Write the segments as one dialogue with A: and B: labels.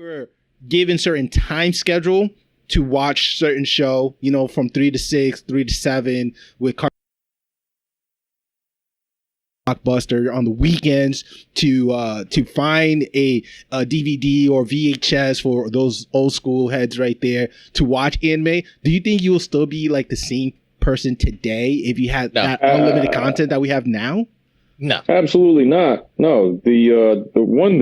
A: were given certain time schedule to watch certain show, you know, from 3 to 6, 3 to 7 with Blockbuster on the weekends to find a DVD or VHS for those old school heads right there to watch anime, do you think you will still be like the same person today if you had that unlimited content that we have now?
B: No,
C: absolutely not. No, the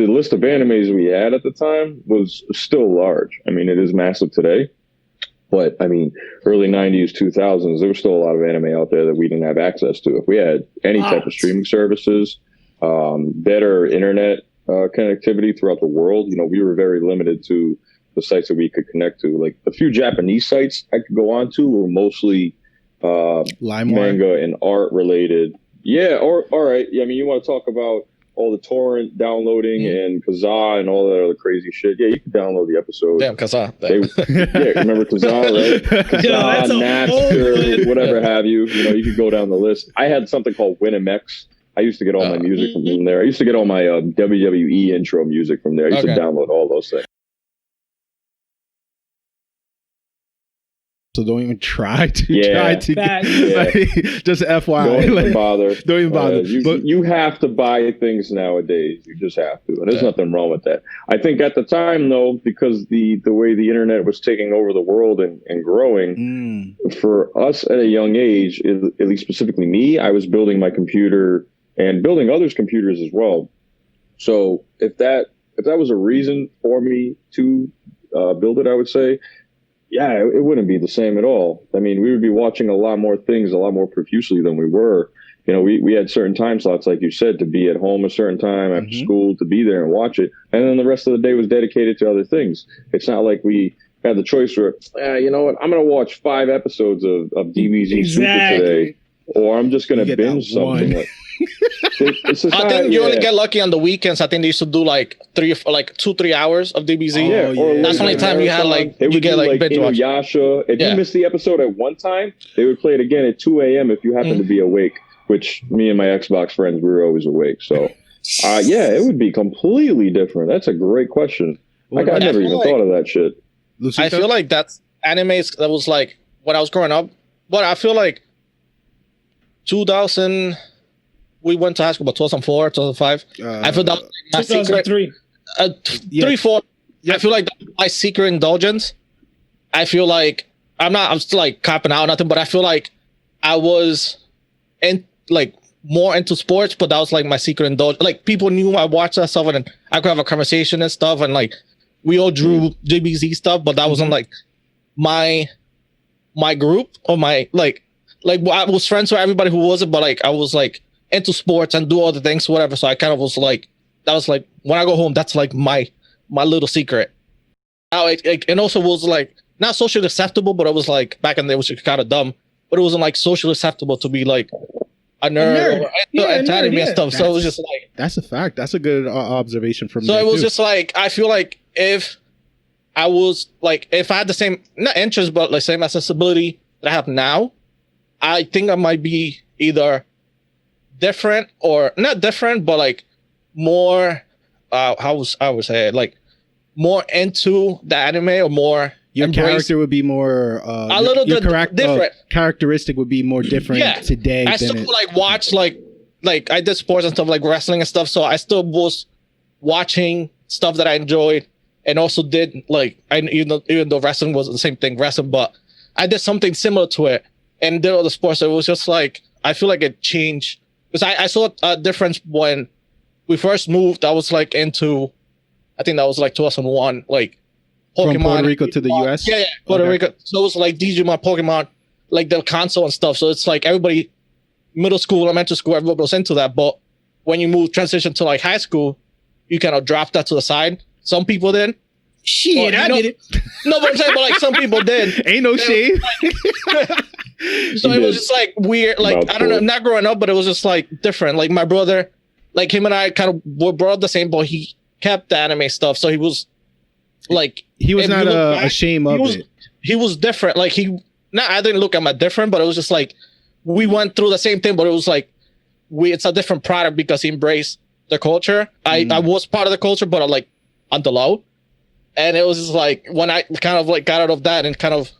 C: list of animes we had at the time was still large. I mean, it is massive today, but I mean, early 90s, 2000s, there was still a lot of anime out there that we didn't have access to. If we had any type of streaming services, better internet connectivity throughout the world, you know, we were very limited to the sites that we could connect to. Like the few Japanese sites I could go on to were mostly manga and art related. Yeah, all right. Yeah, I mean, you want to talk about all the torrent downloading and Kazaa and all that other crazy shit. Yeah, you can download the episode.
B: Damn, Kazaa.
C: Yeah, remember Kazaa, right? Kazaa, Napster, whatever have you. You know, you could go down the list. I had something called WinMX. I used to get all my music from there. I used to get all my WWE intro music from there. I used to download all those things.
A: So don't even try to just FYI.
C: Don't even bother.
A: Don't even bother.
C: You have to buy things nowadays. You just have to. And there's nothing wrong with that. I think at the time, though, because the way the internet was taking over the world and growing, for us at a young age, at least specifically me, I was building my computer and building others' computers as well. So if that was a reason for me to build it, I would say, yeah, it wouldn't be the same at all. I mean, we would be watching a lot more things, a lot more profusely than we were. You know, we had certain time slots, like you said, to be at home a certain time after school, to be there and watch it. And then the rest of the day was dedicated to other things. It's not like we had the choice where, you know what, I'm going to watch 5 episodes of DBZ Super today, or I'm just going to binge something. Like,
B: I think you only get lucky on the weekends. I think they used to do like 2-3 hours of DBZ. That's the only time you had you get like binge watch.
C: Inuyasha. If you missed the episode at one time, they would play it again at 2 a.m. if you happen to be awake. Which me and my Xbox friends, we were always awake. So, it would be completely different. That's a great question. I never even thought of that shit.
B: I feel like that's animes that was like when I was growing up. But I feel like 2000. We went to high school about 2004, 2005. I feel that was my
D: 2003.
B: 3, 4. I feel like my secret indulgence. I feel like I'm still like copping out or nothing, but I feel like I was more into sports, but that was like my secret indulgence. Like people knew I watched that stuff, and I could have a conversation and stuff, and like we all drew JBZ stuff, but that wasn't like my group or my like I was friends with everybody who wasn't, but like I was like into sports and do all the things, whatever. So I kind of was like, that was like, when I go home, that's like my little secret. Now and also was like, not socially acceptable, but it was like, back in the day, it was kind of dumb, but it wasn't like socially acceptable to be like a nerd or into anime and stuff. So it was just like.
A: That's a fact. That's a good observation from
B: So it was just like, I feel like if I had the same, not interest, but like same accessibility that I have now, I think I might be either different or not different, but like more I would say like more into the anime or more
A: your character would be more
B: a little bit different.
A: Characteristic would be more different today.
B: I still like watch like I did sports and stuff like wrestling and stuff, so I still was watching stuff that I enjoyed and also did like even though wrestling wasn't the same thing wrestling, but I did something similar to it and did all the sports. So it was just like I feel like it changed. Because I saw a difference when we first moved. I was like into, I think that was like 2001, like Pokemon.
A: From Puerto Rico to the US?
B: Yeah, Puerto Rico. So it was like Digimon, Pokemon, like the console and stuff. So it's like everybody, middle school, elementary school, everybody was into that. But when you transition to like high school, you kind of drop that to the side. Some people did.
D: Shit, I did it.
B: No, but I'm saying, but like some people did.
A: Ain't no shade.
B: So it was just like weird, like I don't know, not growing up, but it was just like different. Like my brother, like him and I kind of were brought up the same, but he kept the anime stuff. So he was like,
A: he was not ashamed of it.
B: He was different. Like I didn't look at him different, but it was just like we went through the same thing, but it was like it's a different product because he embraced the culture. I was part of the culture, but like on the low. And it was just like when I kind of like got out of that and kind of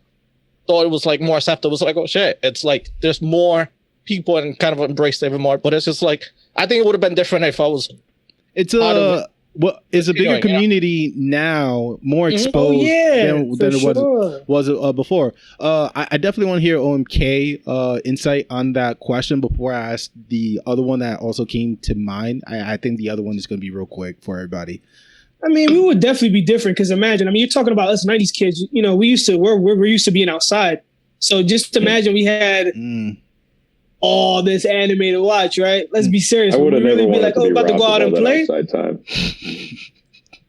B: thought it was like more acceptable. It was like, oh shit, it's like there's more people and kind of embraced it even more. But it's just like I think it would have been different if I was.
A: It's a bigger community now, more exposed than it was before. I definitely want to hear OMK insight on that question before I ask the other one that also came to mind. I think the other one is going to be real quick for everybody.
D: I mean, we would definitely be different because imagine, I mean, you're talking about us 90s kids, you know, we're used to being outside. So just imagine we had all this anime to watch, right? Let's be serious.
C: I would have never wanted to be
D: about to go out and play.
C: Time.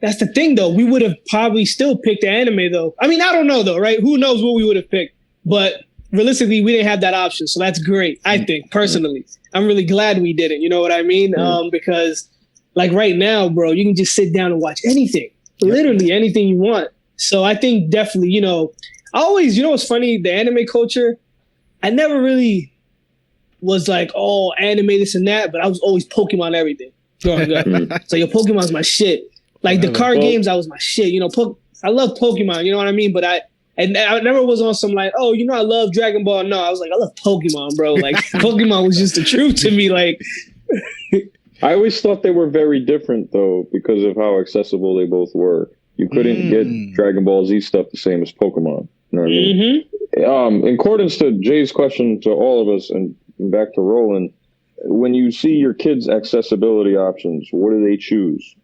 D: That's the thing, though. We would have probably still picked the anime, though. I mean, I don't know, though, right? Who knows what we would have picked? But realistically, we didn't have that option. So that's great, I think, personally. I'm really glad we didn't. You know what I mean? Because like right now, bro, you can just sit down and watch anything, literally anything you want. So I think definitely, you know, I always, you know what's funny? The anime culture, I never really was like, oh, anime, this and that, but I was always Pokemon everything. So your Pokemon's my shit. Like the card games, that was my shit. You know, I love Pokemon, you know what I mean? But I never was on some like, oh, you know, I love Dragon Ball. No, I was like, I love Pokemon, bro. Like Pokemon was just the truth to me. Like
C: I always thought they were very different, though, because of how accessible they both were. You couldn't get Dragon Ball Z stuff the same as Pokemon. You know what I mean? In accordance to Jay's question to all of us, and back to Roland, when you see your kids' accessibility options, what do they choose?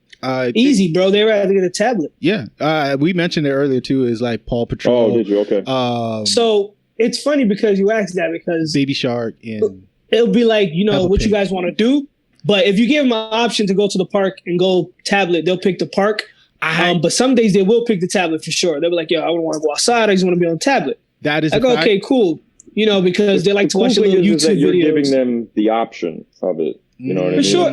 D: Easy, bro. They rather get a tablet.
A: Yeah. We mentioned it earlier, too, is like Paw Patrol.
C: Oh, did you? Okay.
D: So it's funny because you asked that because
A: Baby Shark and
D: it'll be like, you know,
A: Peppa
D: what
A: Pig.
D: you guys want to do. But if you give them an option to go to the park and go tablet, they'll pick the park. But some days they will pick the tablet for sure. They'll be like, yo, I don't want to go outside. I just want to be on the tablet.
A: That is
D: I go, okay, cool. You know, because they like to watch little YouTube
C: you're
D: videos.
C: You're giving them the option of it. You know what I mean?
D: For sure.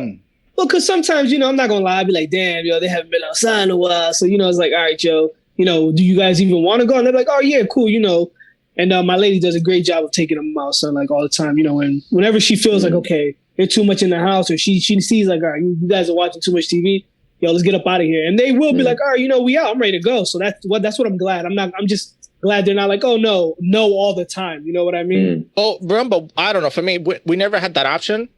D: Well, because sometimes, you know, I'm not going to lie. I'd be like, damn, yo, they haven't been outside in a while. So, you know, it's like, all right, yo, you know, do you guys even want to go? And they're like, oh, yeah, cool, you know. And my lady does a great job of taking them out, so like all the time, you know, and whenever she feels like, okay, they're too much in the house, or she sees like, all right, you guys are watching too much TV, yo, let's get up out of here. And they will be like, all right, you know, we out, I'm ready to go. So that's what I'm glad. I'm just glad they're not like, oh no all the time. You know what I mean?
B: Oh, remember, I don't know. For me, we never had that option.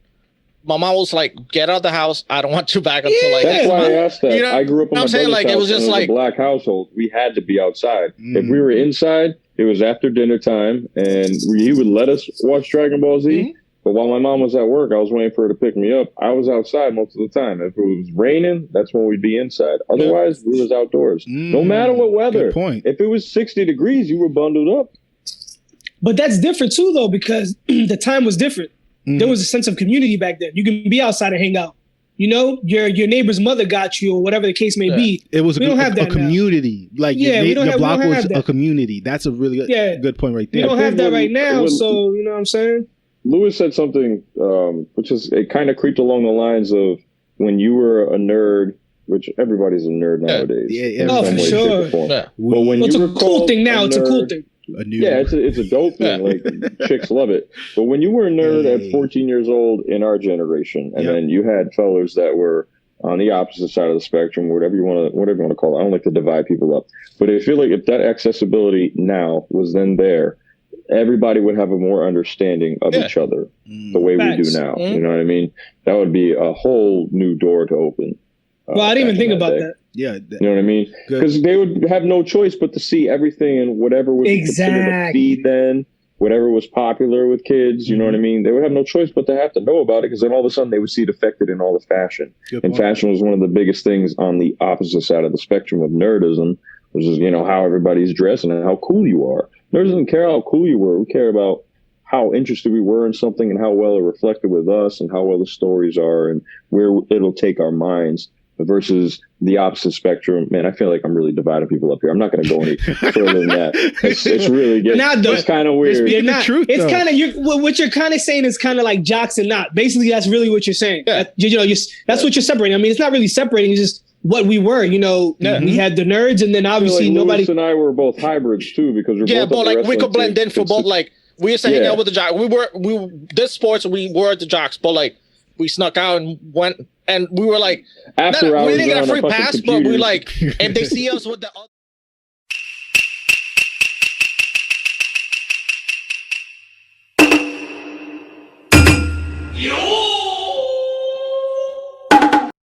B: My mom was like, get out of the house. I don't want you back until like
C: that's why I asked that.
B: You know,
C: I grew up in my brother's
B: like,
C: house,
B: it was just like
C: a black household. We had to be outside. If we were inside, it was after dinner time, and he would let us watch Dragon Ball Z. But while my mom was at work, I was waiting for her to pick me up. I was outside most of the time. If it was raining, that's when we'd be inside. Otherwise, we was outdoors. No matter what weather.
A: Good point.
C: If it was 60 degrees, you were bundled up.
D: But that's different too, though, because the time was different. There was a sense of community back then. You can be outside and hang out. You know, your neighbor's mother got you, or whatever the case may be.
A: It was a community. Now. Like the block was a community. That's a really good point right there.
D: We don't have that right now, so you know what I'm saying?
C: Lewis said something, which is it kind of creeped along the lines of when you were a nerd, which everybody's a nerd nowadays.
D: Oh, for sure.
C: But when
D: it's a cool thing now. It's a cool thing.
C: It's a dope thing. Like chicks love it. But when you were a nerd at 14 years old in our generation, and then you had fellas that were on the opposite side of the spectrum, whatever you want to call it. I don't like to divide people up, but I feel like if that accessibility now was then there, everybody would have a more understanding of each other the way we do now. You know what I mean? That would be a whole new door to open.
D: Well, I didn't even think about that.
C: Yeah. You know what I mean? Because they would have no choice but to see everything and whatever was considered a feed then, whatever was popular with kids, you know what I mean? They would have no choice but to have to know about it, because then all of a sudden they would see it affected in all the fashion. And fashion was one of the biggest things on the opposite side of the spectrum of nerdism, which is, you know, how everybody's dressing and how cool you are. Nerds doesn't care how cool you were. We care about how interested we were in something and how well it reflected with us and how well the stories are and where it'll take our minds. Versus the opposite spectrum, man, I feel like I'm really dividing people up here. I'm not going to go any further than that. It's really getting, it's kind of weird.
D: It's kind of what you're kind of saying is kind of like jocks and not. Basically, that's really what you're saying. That's what you're separating. I mean, it's not really separating. It's just what we were. You know, we had the nerds, and then obviously nobody.
C: Lewis and I were both hybrids too, because we're both.
B: But like we could blend in for both. Like we used to hang out with the jocks. We were this sports. We were the jocks, but like. we snuck out and went, and we were like,
C: After
B: we
C: hours
B: didn't get
C: on
B: a
C: the
B: free
C: fucking
B: pass, but we
C: computers.
B: like, if they see us with the
E: Yo!